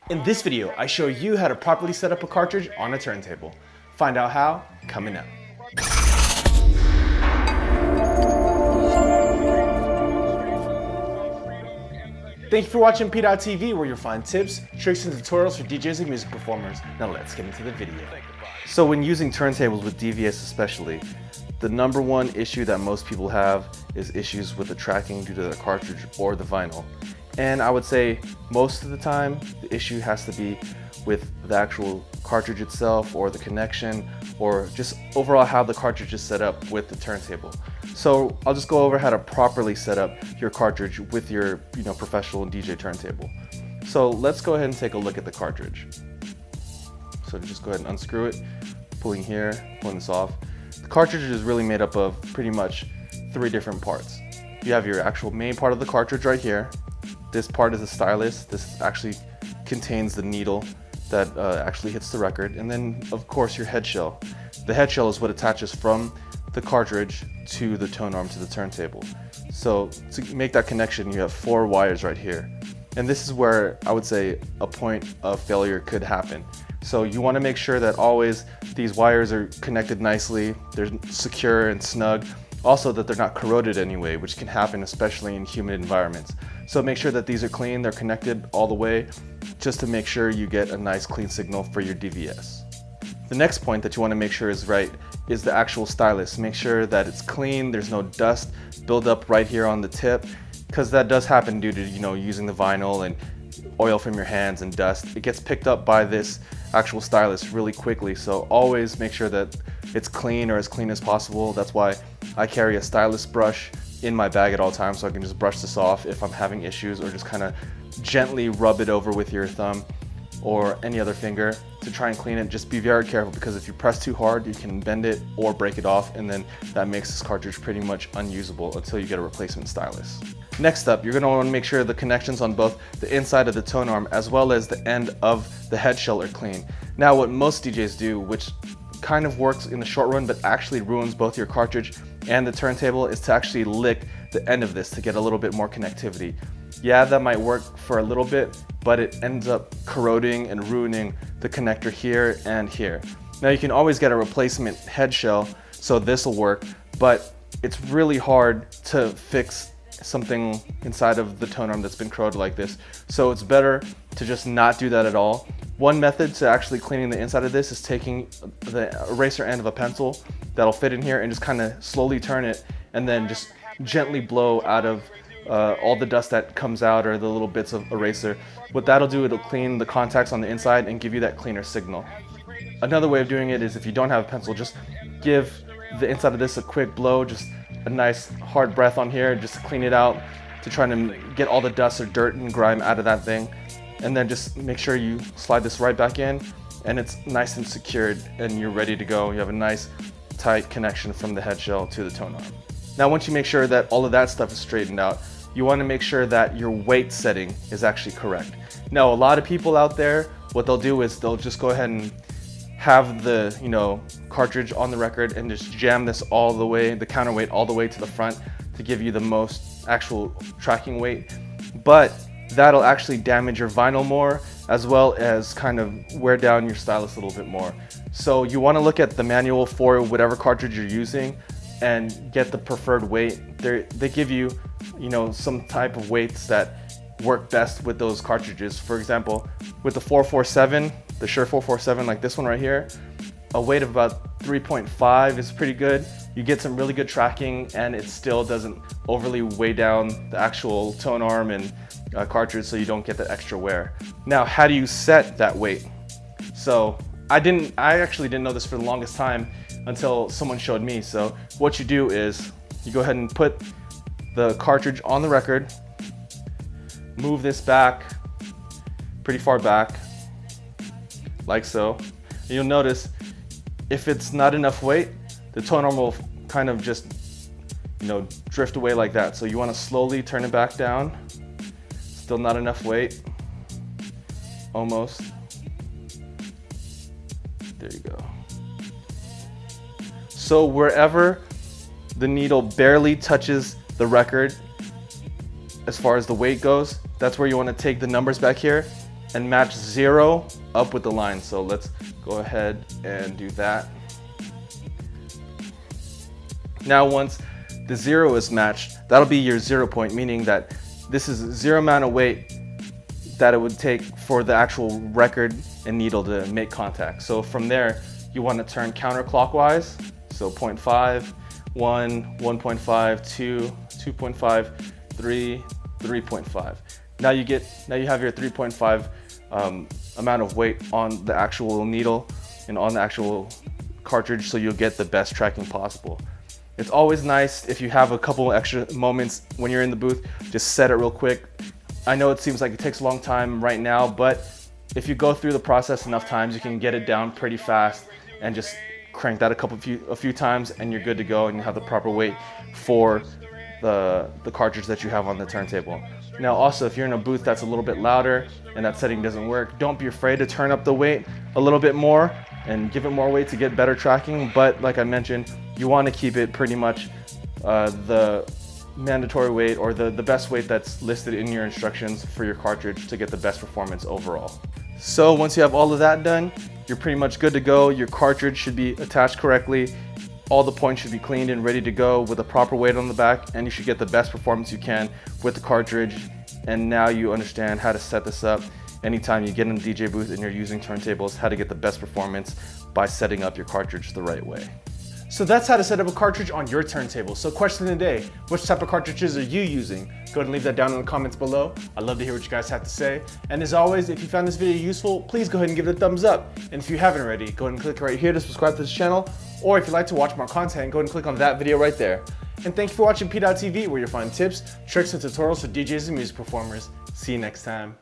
In this video, I show you how to properly set up a cartridge on a turntable. Find out how coming up. Thank you for watching PDot TV, where you'll find tips, tricks, and tutorials for DJs and music performers. Now let's get into the video. So when using turntables with DVS especially, the number one issue that most people have is issues with the tracking due to the cartridge or the vinyl. And I would say most of the time, the issue has to be with the actual cartridge itself, or the connection, or just overall how the cartridge is set up with the turntable. So I'll just go over how to properly set up your cartridge with your professional DJ turntable. So let's go ahead and take a look at the cartridge. So just go ahead and unscrew it, pulling here, pulling this off. The cartridge is really made up of pretty much 3 different parts. You have your actual main part of the cartridge right here. This part is a stylus. This actually contains the needle that actually hits the record. And then of course your head shell. The head shell is what attaches from the cartridge to the tone arm to the turntable. So to make that connection, you have 4 wires right here. And this is where I would say a point of failure could happen. So you want to make sure that always these wires are connected nicely, they're secure and snug. Also that they're not corroded anyway, which can happen especially in humid environments. So make sure that these are clean, they're connected all the way, just to make sure you get a nice clean signal for your DVS. The next point that you want to make sure is right is the actual stylus. Make sure that it's clean, there's no dust buildup right here on the tip, because that does happen due to using the vinyl and oil from your hands and dust. It gets picked up by this actual stylus really quickly, so always make sure that it's clean, or as clean as possible. That's why I carry a stylus brush in my bag at all times, so I can just brush this off if I'm having issues, or just kind of gently rub it over with your thumb or any other finger to try and clean it. Just be very careful, because if you press too hard, you can bend it or break it off, and then that makes this cartridge pretty much unusable until you get a replacement stylus. Next up, you're going to want to make sure the connections on both the inside of the tone arm as well as the end of the head shell are clean. Now what most DJs do, which kind of works in the short run but actually ruins both your cartridge and the turntable, is to actually lick the end of this to get a little bit more connectivity. Yeah, that might work for a little bit, but it ends up corroding and ruining the connector here and here. Now you can always get a replacement head shell, so this will work, but it's really hard to fix something inside of the tone arm that's been corroded like this. So it's better to just not do that at all. One method to actually cleaning the inside of this is taking the eraser end of a pencil that'll fit in here and just kind of slowly turn it, and then just gently blow out of all the dust that comes out, or the little bits of eraser. What that'll do, it'll clean the contacts on the inside and give you that cleaner signal. Another way of doing it is, if you don't have a pencil, just give the inside of this a quick blow, just a nice hard breath on here, just to clean it out, to try to get all the dust or dirt and grime out of that thing. And then just make sure you slide this right back in, and it's nice and secured, and you're ready to go. You have a nice tight connection from the head shell to the tone arm. Now once you make sure that all of that stuff is straightened out, you want to make sure that your weight setting is actually correct. Now a lot of people out there, what they'll do is they'll just go ahead and have the cartridge on the record and just jam this all the way, the counterweight all the way to the front, to give you the most actual tracking weight. But that'll actually damage your vinyl more, as well as kind of wear down your stylus a little bit more. So you want to look at the manual for whatever cartridge you're using and get the preferred weight. They give you some type of weights that work best with those cartridges. For example, with the 447, the Shure 447, like this one right here, a weight of about 3.5 is pretty good. You get some really good tracking, and it still doesn't overly weigh down the actual tone arm and cartridge, so you don't get that extra wear. Now, how do you set that weight? So I actually didn't know this for the longest time until someone showed me. So what you do is you go ahead and put the cartridge on the record, move this back pretty far back, like so. And you'll notice if it's not enough weight, the tone arm will kind of just drift away like that. So you want to slowly turn it back down. Still not enough weight. Almost. There you go. So wherever the needle barely touches the record, as far as the weight goes, that's where you want to take the numbers back here and match 0 up with the line. So let's go ahead and do that. Now once the 0 is matched, that'll be your 0 point, meaning that this is 0 amount of weight that it would take for the actual record and needle to make contact. So from there, you want to turn counterclockwise. So 0.5, 1, 1.5, 2, 2.5, 3, 3.5. Now you have your 3.5 amount of weight on the actual needle and on the actual cartridge, so you'll get the best tracking possible. It's always nice if you have a couple extra moments when you're in the booth, just set it real quick. I know it seems like it takes a long time right now, but if you go through the process enough times, you can get it down pretty fast and just crank that a few times and you're good to go, and you have the proper weight for the cartridge that you have on the turntable. Now also, if you're in a booth that's a little bit louder and that setting doesn't work, don't be afraid to turn up the weight a little bit more and give it more weight to get better tracking. But like I mentioned, you want to keep it pretty much the mandatory weight, or the best weight that's listed in your instructions for your cartridge to get the best performance overall. So once you have all of that done, you're pretty much good to go. Your cartridge should be attached correctly. All the points should be cleaned and ready to go with a proper weight on the back, and you should get the best performance you can with the cartridge. And now you understand how to set this up anytime you get in a DJ booth and you're using turntables, how to get the best performance by setting up your cartridge the right way. So that's how to set up a cartridge on your turntable. So question of the day, which type of cartridges are you using? Go ahead and leave that down in the comments below. I'd love to hear what you guys have to say. And as always, if you found this video useful, please go ahead and give it a thumbs up. And if you haven't already, go ahead and click right here to subscribe to this channel. Or if you'd like to watch more content, go ahead and click on that video right there. And thank you for watching PDot TV, where you'll find tips, tricks, and tutorials for DJs and music performers. See you next time.